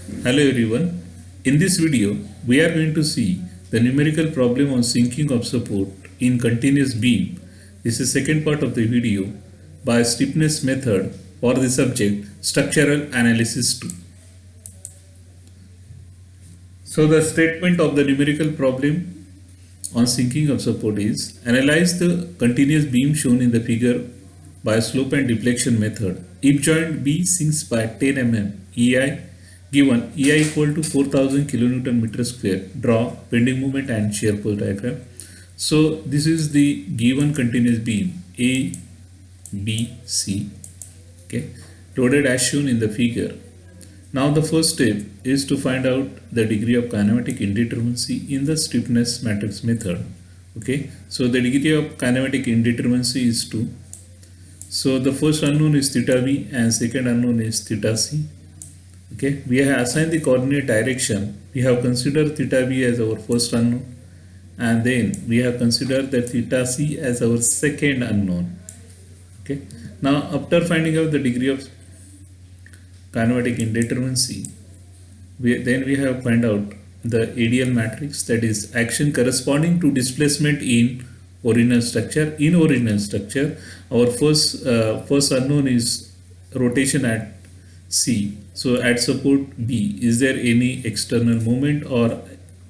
Hello everyone. In this video, we are going to see the numerical problem on sinking of support in continuous beam. This is second part of the video by stiffness method for the subject structural analysis 2. So the statement of the numerical problem on sinking of support is analyze the continuous beam shown in the figure by slope and deflection method. If joint B sinks by 10 mm EI given EI equal to 4000 kilonewton meter square, draw bending moment and shear force diagram. So this is the given continuous beam A, B, C, okay, loaded as shown in the figure. Now the first step is to find out the degree of kinematic indeterminacy in the stiffness matrix method. Okay, so the degree of kinematic indeterminacy is 2. So the first unknown is theta b and second unknown is theta c. Okay, we have assigned the coordinate direction. We have considered theta b as our first unknown, and then we have considered the theta c as our second unknown. Okay, now after finding out the degree of kinematic indeterminacy, then we have find out the ADL matrix, that is action corresponding to displacement in original structure. In original structure, our first unknown is rotation at C. So at support B, is there any external moment or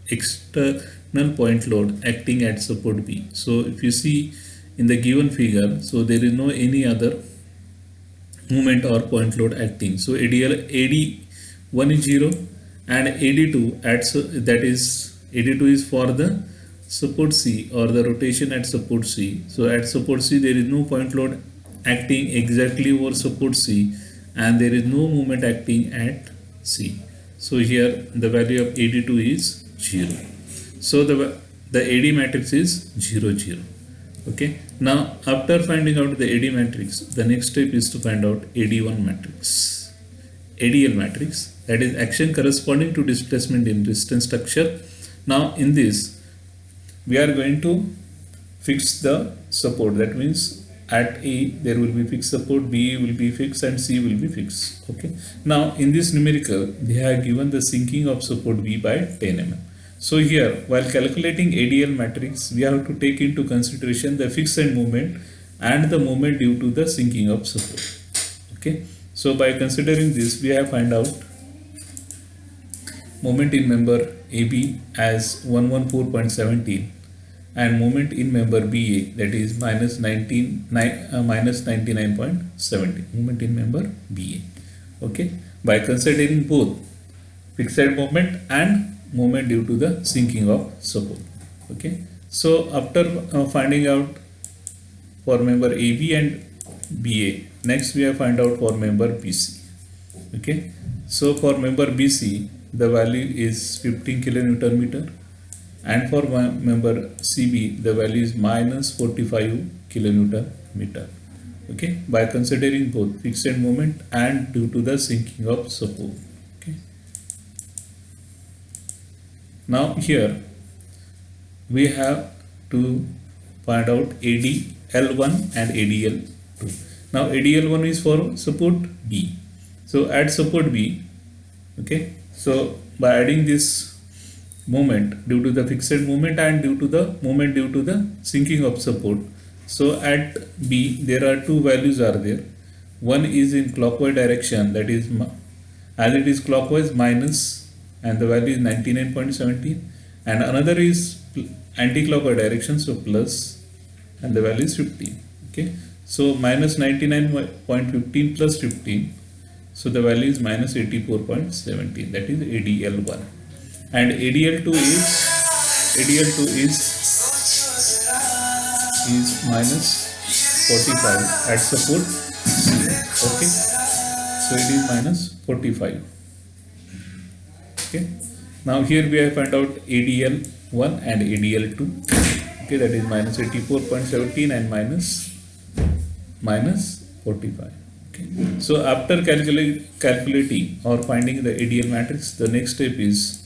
external point load acting at support B? So if you see in the given figure, so there is no any other moment or point load acting. So AD1 is 0 and AD2 that is AD2 is for the support C or the rotation at support C. So at support C there is no point load acting exactly over support C, and there is no moment acting at C. So here the value of AD2 is 0. So the AD matrix is 0, 0. Okay. Now after finding out the AD matrix, the next step is to find out AD1 matrix. ADL matrix, that is action corresponding to displacement in resistance structure. Now in this we are going to fix the support. That means at A there will be fixed support, B will be fixed and C will be fixed. Okay. Now in this numerical they have given the sinking of support B by 10 mm. So here while calculating ADL matrix, we have to take into consideration the fixed end moment and the moment due to the sinking of support. Okay. So by considering this, we have find out moment in member AB as 114.17 and moment in member BA, that is minus 99.70 moment in member BA. Okay, by considering both fixed moment and moment due to the sinking of support. Okay, so after finding out for member AB and BA, next we have find out for member BC. Okay, so for member BC the value is 15 kilonewton meter, and for member CB the value is minus 45 kilonewton meter. Okay, by considering both fixed end moment and due to the sinking of support. Okay, now here we have to find out ADL1 and ADL2. Now ADL1 is for support B. So at support B, okay, so by adding this moment due to the fixed moment and due to the moment due to the sinking of support, so at B there are two values are there. One is in clockwise direction, that is as it is clockwise minus and the value is 99.17, and another is anti-clockwise direction, so plus and the value is 15. Okay, so minus 99.15 plus 15, so the value is minus 84.17, that is ADL1. And ADL2 is minus 45 at support C. Okay, so it is minus 45. Okay, now here we have found out ADL1 and ADL2. Okay, that is minus 84.17 and minus 45. Okay, so after calculating or finding the ADL matrix, the next step is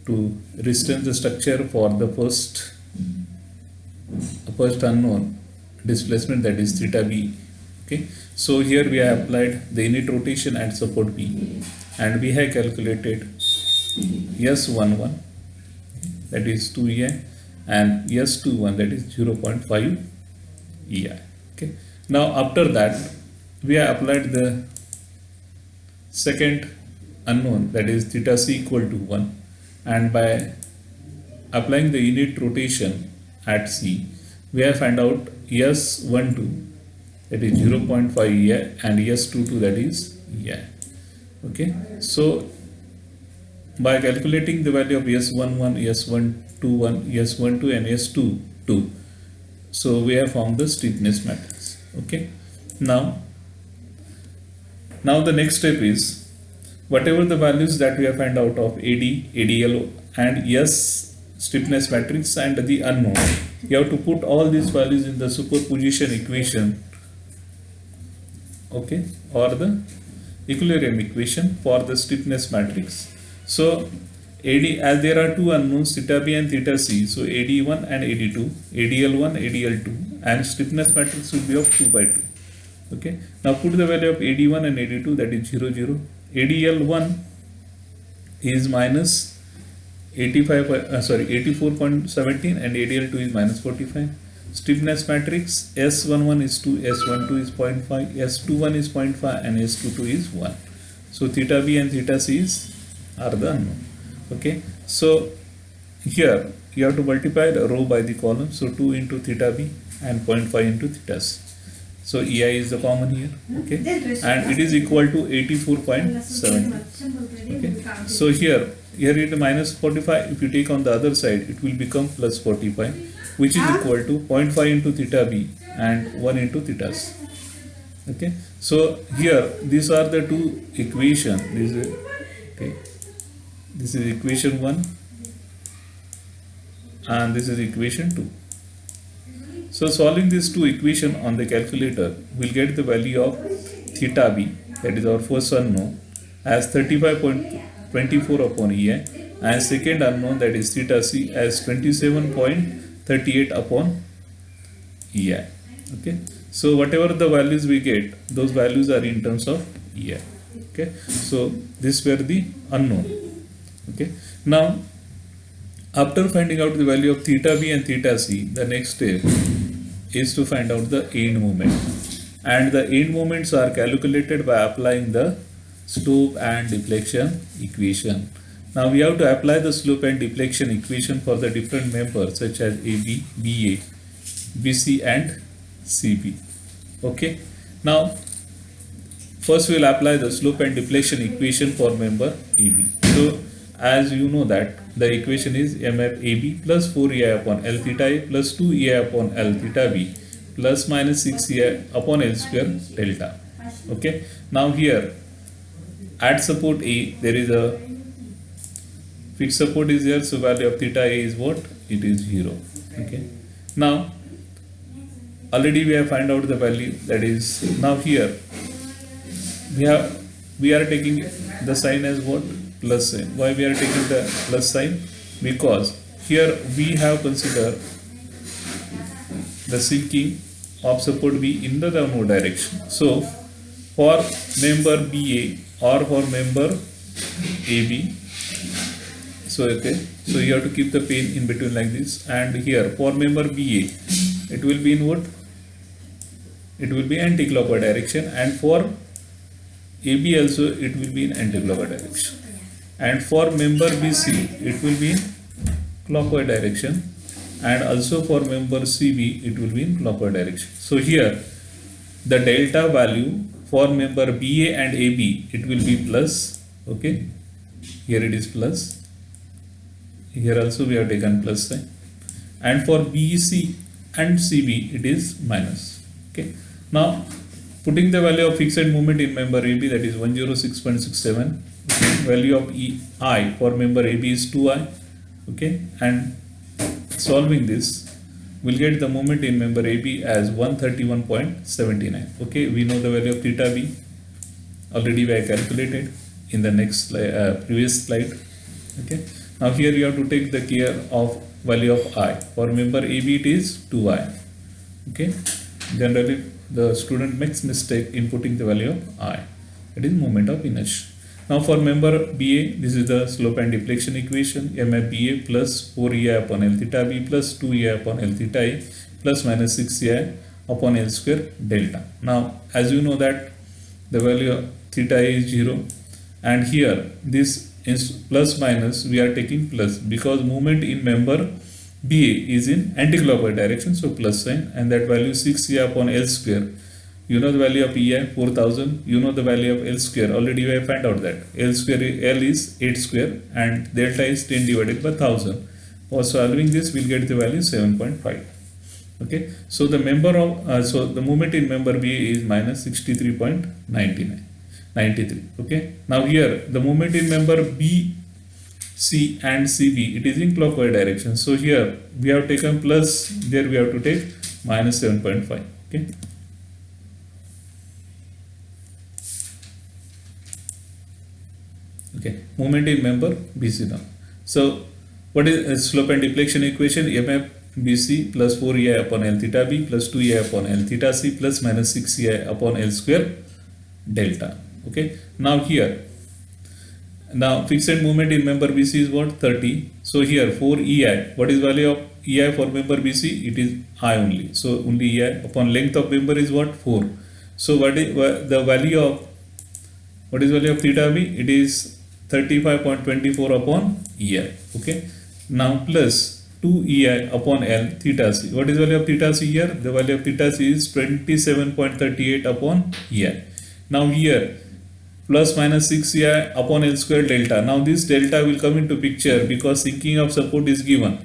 to restrain the structure for the first unknown displacement, that is theta b. Okay, so here we have applied the init rotation at support B, and we have calculated S11, that is 2 EI, and S21, that is 0.5 EI. Okay. Now after that we have applied the second unknown, that is theta c equal to 1, and by applying the unit rotation at c, we have found out S12, that is 0.5 EI, and S22, that is EI. Okay, so by calculating the value of S11, S121, S12, and S22, so we have found the stiffness matrix. Okay, now the next step is, whatever the values that we have found out of AD, ADL, and S stiffness matrix and the unknown, you have to put all these values in the superposition equation, okay, or the equilibrium equation for the stiffness matrix. So AD, as there are two unknowns, theta B and theta C, so AD1 and AD2, ADL1, ADL2, and stiffness matrix will be of 2 by 2. Okay, now put the value of AD1 and AD2, that is 0, 0. ADL1 is minus 84.17, and ADL2 is minus 45. Stiffness matrix S11 is 2, S12 is 0.5, S21 is 0.5, and S22 is 1. So theta B and theta C are the unknown. Okay, so here you have to multiply the row by the column, so 2 into theta B and 0.5 into theta C. So EI is the common here, okay, and it is equal to 84.7. Okay, so here it is minus 45. If you take on the other side, it will become plus 45, which is equal to 0.5 into theta B and 1 into theta C. Okay, so here these are the two equations. This is equation 1 and this is equation 2. So solving these two equations on the calculator, we'll get the value of theta B, that is our first unknown, as 35.24 upon EI, and second unknown, that is theta C, as 27.38 upon EI. Okay, so whatever the values we get, those values are in terms of EI. Okay, so this were the unknown. Okay, now after finding out the value of theta B and theta C, the next step is to find out the end moment, and the end moments are calculated by applying the slope and deflection equation. Now we have to apply the slope and deflection equation for the different members such as AB, BA, BC, and CB. Okay, now first we will apply the slope and deflection equation for member AB. So as you know that the equation is MF AB plus 4 EI upon L theta A plus 2 EI upon L theta B plus minus 6 EI upon L square delta. Okay, now here at support A there is a fixed support is there, so value of theta A is what? It is 0. Okay, now already we have find out the value, that is, now here we are taking the sign as what? Plus sign. Why we are taking the plus sign? Because here we have considered the sinking of support B in the downward direction. So for member BA or for member AB, so okay, so you have to keep the pin in between like this, and here for member BA it will be in what? It will be anti-clockwise direction, and for AB also it will be in anti-clockwise direction, and for member BC it will be in clockwise direction, and also for member CB it will be in clockwise direction. So here the delta value for member BA and AB it will be plus. Okay, here it is plus, here also we have taken plus sign, and for BC and CB it is minus. Okay, now putting the value of fixed moment in member AB, that is 106.67. Value of EI for member AB is 2I. Okay, and solving this, we'll get the moment in member AB as 131.79. Okay, we know the value of theta B. Already we have calculated in the next previous slide. Okay, now here you have to take the care of value of I. For member AB it is 2I. Okay, generally the student makes mistake in putting the value of I, that is moment of inertia. Now for member BA, this is the slope and deflection equation. MF BA plus 4EI upon L theta B plus 2EI upon L theta A plus minus 6EI upon L square delta. Now as you know that the value of theta A is 0, and here this is plus minus, we are taking plus because movement in member BA is in anti-clockwise direction, so plus sign, and that value 6EI upon L square. You know the value of EI 4000, you know the value of L square, already we have found out that L square, L is 8 square and delta is 10 divided by 1000. For solving this, we'll get the value 7.5. Okay, so the member of so the moment in member B is minus 63.93. Okay, now here the moment in member B, C and CB, it is in clockwise direction. So here we have taken plus, there we have to take minus 7.5. Okay. Okay, moment in member BC now. So what is slope and deflection equation? MF BC plus 4EI upon L theta B plus 2EI upon L theta C plus minus 6EI upon L square delta. Okay, now here, now fixed moment in member BC is what? 30. So here 4EI, what is value of EI for member BC? It is I only. So only EI upon length of member is what? 4. So what is the value of, what is value of theta B? It is 35.24 upon EI. Okay, now plus 2 EI upon L theta C. What is value of theta C here? The value of theta C is 27.38 upon EI. Now here plus minus 6 EI upon L square delta. Now this delta will come into picture because sinking of support is given.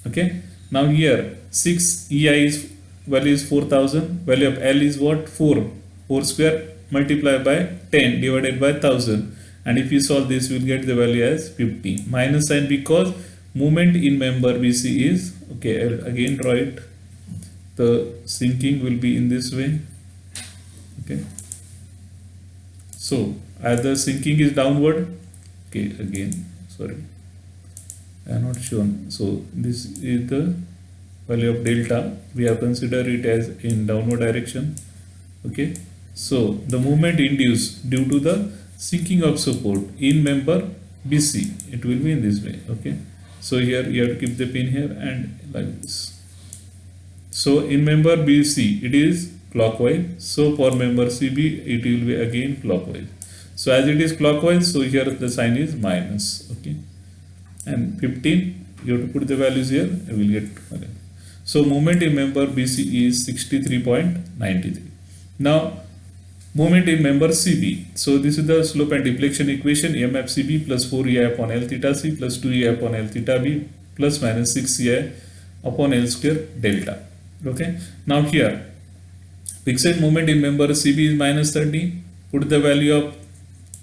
Okay, now here 6 EI is value is 4000, value of L is what? 4 square multiplied by 10 divided by 1000, and if you solve this, we will get the value as 50. Minus sign because movement in member BC is, okay, I'll again draw it. The sinking will be in this way. Okay, so either sinking is downward. Okay, again, sorry, I have not shown. So this is the value of delta. We have considered it as in downward direction. Okay, so the movement induced due to the sinking of support in member BC, it will be in this way. Okay, so here you have to keep the pin here and like this. So in member BC it is clockwise, so for member CB it will be again clockwise. So as it is clockwise, so here the sign is minus. Okay, and 15 you have to put the values here, I will get. So moment in member BC is 63.93. Now moment in member CB. So this is the slope and deflection equation. MF CB plus 4EI upon L theta C plus 2EI upon L theta B plus minus 6EI upon L square delta. Okay, now here fixed moment in member CB is minus 30. Put the value of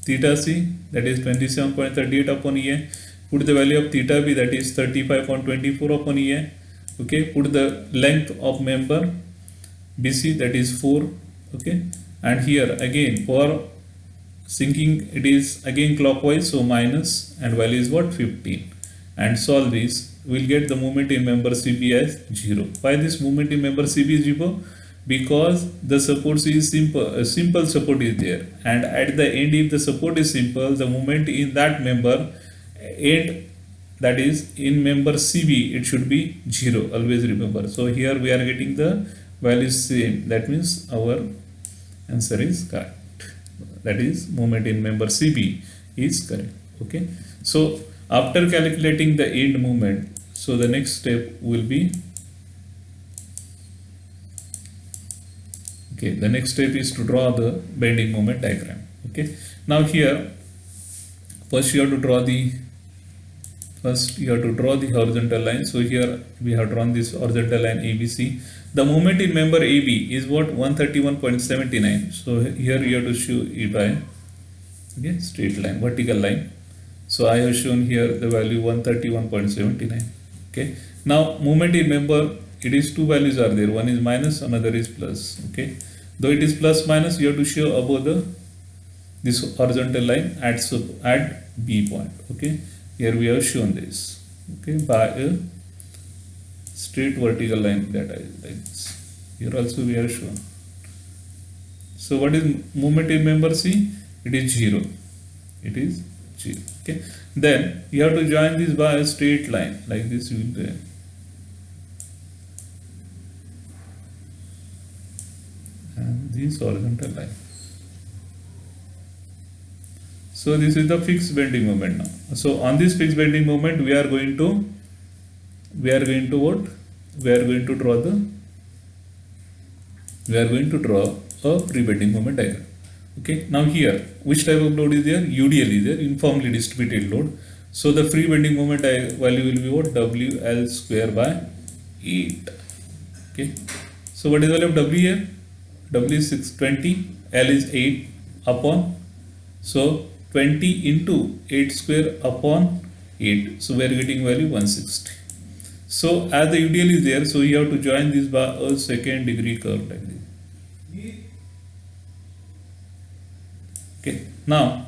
theta C, that is 27.38 upon EI. Put the value of theta B, that is 35.24 upon EI. Okay, put the length of member BC, that is 4. Okay, and here again for sinking it is again clockwise, so minus, and value is what? 15. And solve this, we'll get the moment in member CB as 0. Why this moment in member CB is 0? Because the support is simple, simple support is there, and at the end if the support is simple, the moment in that member end, that is in member CB, it should be 0, always remember. So here we are getting the values same, that means our answer is correct, that is moment in member CB is correct. Okay, so after calculating the end moment, so the next step will be, okay, the next step is to draw the bending moment diagram. Okay, now here first you have to draw the horizontal line. So here we have drawn this horizontal line ABC. The moment in member AB is what? 131.79. So here you have to show it by, okay, straight line, vertical line. So I have shown here the value 131.79. Okay, now moment in member, it is two values are there, one is minus, another is plus. Okay, though it is plus minus, you have to show above this horizontal line at B point. Okay, here we have shown this, okay, by a straight vertical line, that is like this. Here also we have shown. So what is moment in member C? It is 0. It is 0. Okay. Then you have to join this by a straight line like this. You will and this horizontal line. So this is the fixed bending moment now. So on this fixed bending moment, we are going to what? We are going to draw a free bending moment diagram. Okay. Now here, which type of load is there? UDL is there, uniformly distributed load. So the free bending moment value will be what? WL square by 8. Okay. So what is the value of W here? W is 620, L is 8 upon, so 20 into 8 square upon 8. So we are getting value 160. So as the UDL is there, so you have to join this by a second degree curve like this. Okay. Now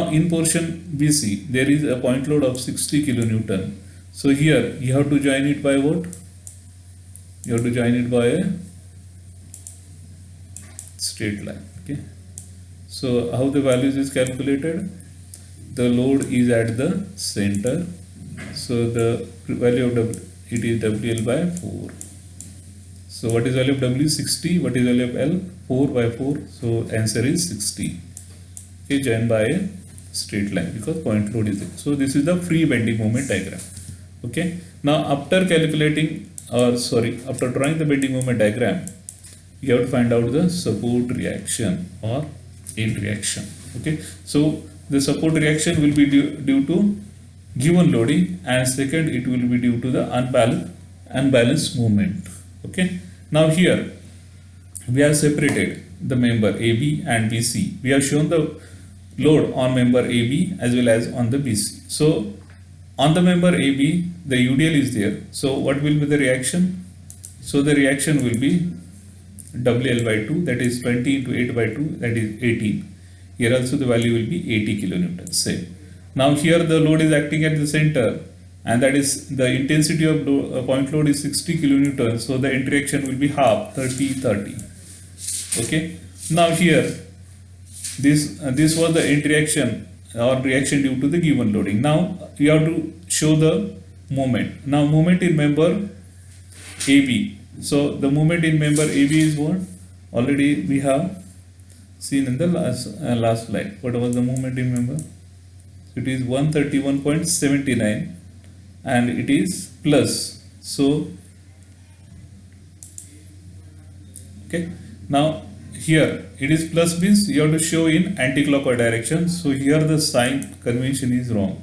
in portion BC, there is a point load of 60 kilonewton. So here you have to join it by what? You have to join it by a straight line. Okay. So how the values is calculated? The load is at the center. So the value of W, it is WL by 4. So what is value of W? 60. What is value of L? 4 by 4. So answer is 60. Okay, joined by a straight line because point load is there. So this is the free bending moment diagram. Okay. Now after calculating after drawing the bending moment diagram, you have to find out the support reaction or end reaction. Okay. So the support reaction will be due to given loading, and second it will be due to the unbalanced movement. Okay. Now here we have separated the member AB and BC. We have shown the load on member AB as well as on the BC. So on the member AB, the UDL is there. So what will be the reaction? So the reaction will be WL by 2, that is 20 into 8 by 2, that is 18. Here also the value will be 80 kilonewtons. Same. Now here the load is acting at the center, and that is the intensity of point load is 60 kilonewtons. So the interaction will be half, 30. Okay. Now here this was the interaction or reaction due to the given loading. Now you have to show the moment. Now moment in member AB. So the moment in member AB is what? Already we have seen in the last slide. What was the moment in member? It is 131.79 and it is plus. So okay. Now here it is plus means you have to show in anti-clockwise direction. So here the sign convention is wrong.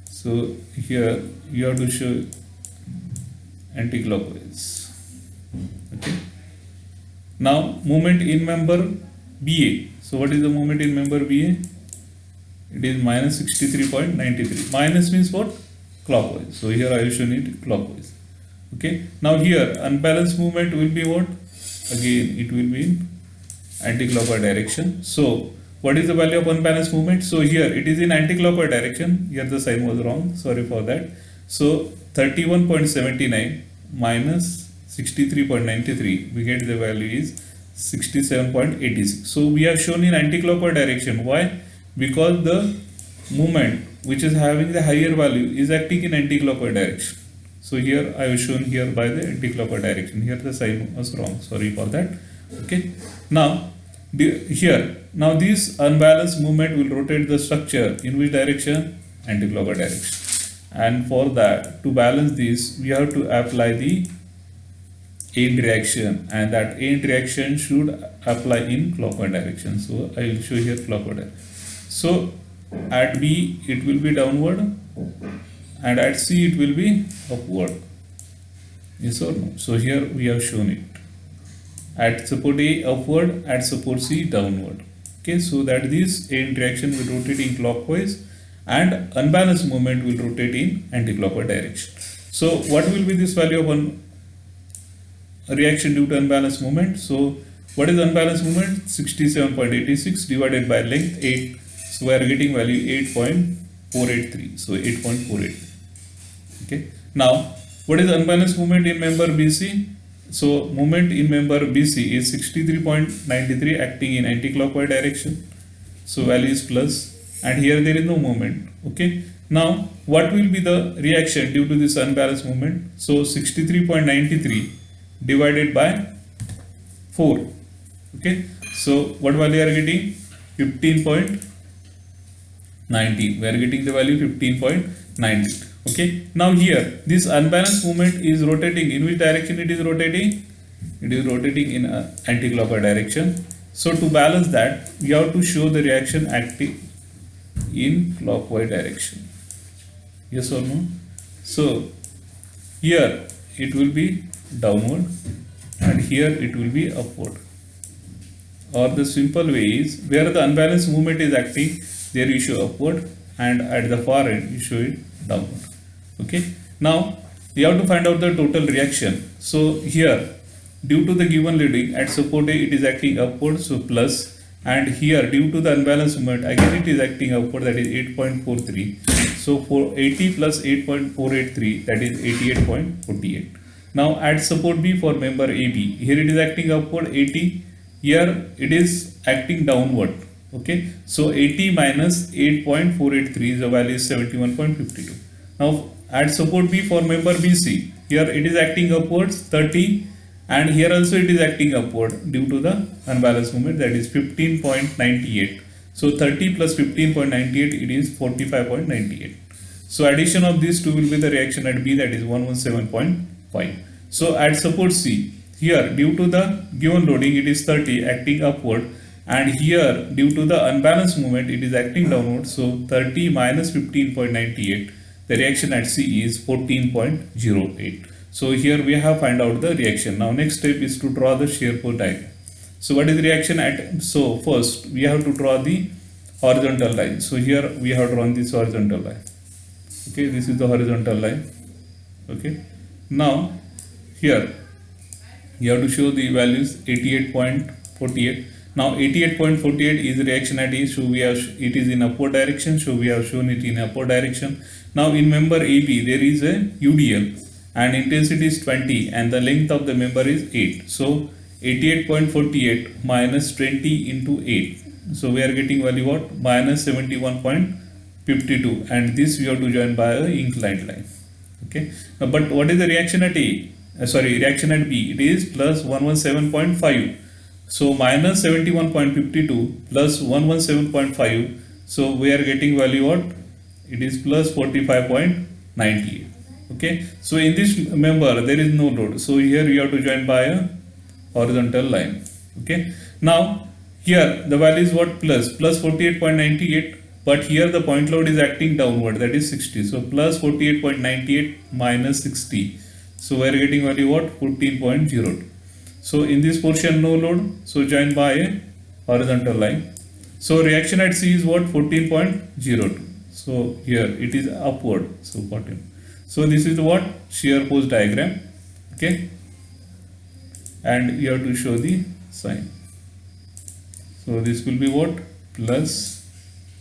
So here you have to show anti-clockwise. Okay. Now movement in member BA. So what is the movement in member BA? It is minus 63.93. Minus means what? Clockwise. So here I have shown it clockwise. Okay. Now here unbalanced movement will be what? Again it will be in anti-clockwise direction. So what is the value of unbalanced movement? So here it is in anti-clockwise direction. Here the sign was wrong. Sorry for that. So 31.79 minus 63.93, we get the value is 67.86. So we have shown in anti-clockwise direction. Why? Because the movement which is having the higher value is acting in anti-clockwise direction. So here I have shown here by the anti-clockwise direction. Here the sign was wrong. Sorry for that. Okay. Now here, now this unbalanced movement will rotate the structure in which direction? Anti-clockwise direction. And for that, to balance this, we have to apply the end reaction, and that end reaction should apply in clockwise direction. So I will show here clockwise direction. So at B it will be downward, and at C it will be upward. Yes or no? So here we have shown it. At support A upward, at support C downward. Okay, so that this end reaction will rotate in clockwise and unbalanced movement will rotate in anti-clockwise direction. So what will be this value of reaction due to unbalanced movement? So what is unbalanced movement? 67.86 divided by length 8. So we are getting value 8.483. So 8.483. Okay. Now what is unbalanced movement in member BC? So movement in member BC is 63.93 acting in anti-clockwise direction. So value is plus. and here there is no moment. Okay, now what will be the reaction due to this unbalanced movement? So 63.93 divided by 4. Okay, so what value are you getting? 15.90. We are getting the value 15.90. Okay, now here this unbalanced movement is rotating. In which direction it is rotating? It is rotating in anti-clockwise direction. So to balance that, we have to show the reaction acting in clockwise direction. Yes or no? So here it will be downward and here it will be upward. Or the simple way is, where the unbalanced movement is acting, there you show upward, and at the far end you show it downward. Okay, now we have to find out the total reaction. So here, due to the given loading at support A, it is acting upward, so plus, and here due to the unbalanced movement again it is acting upward, that is 8.43. So for 80 plus 8.483, that is 88.48. Now at support B for member AB, here it is acting upward 80, here it is acting downward. Okay, so 80 minus 8.483 is the value is 71.52. Now at support B for member BC, here it is acting upwards 30, and here also it is acting upward due to the unbalanced movement, that is 15.98. So 30 plus 15.98, it is 45.98. So addition of these two will be the reaction at B, that is 117.5. So at support C, here due to the given loading it is 30 acting upward, and here due to the unbalanced movement it is acting downward. So 30 minus 15.98, the reaction at C is 14.08. So here we have find out the reaction. Now next step is to draw the shear force diagram. So what is the reaction at? So first we have to draw the horizontal line. So here we have drawn this horizontal line. Okay, this is the horizontal line. Okay, now here you have to show the values 88.48. Now 88.48 is the reaction at E, so we have it is in upward direction, so we have shown it in upward direction. Now in member AB there is a UDL and intensity is 20 and the length of the member is 8. So 88.48 minus 20 into 8. So we are getting value what? Minus 71.52, and this we have to join by a inclined line. Okay, but what is the reaction at A? Reaction at B, it is plus 117.5. So minus 71.52 plus 117.5. So we are getting value what? It is plus 45.98. Okay, so in this member there is no load. So here you have to join by a horizontal line. Okay, now here the value is what? Plus 48.98. But here the point load is acting downward, that is 60. So plus 48.98 minus 60. So we are getting value what? 14.02. So in this portion no load, so join by a horizontal line. So reaction at C is what? 14.02. So here it is upward, so 14. So this is what? Shear force diagram. Okay, and you have to show the sign. So this will be what? Plus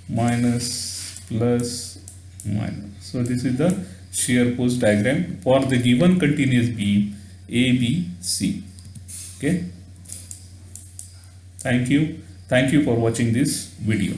minus plus minus. So this is the shear force diagram for the given continuous beam ABC. Okay, thank you for watching this video.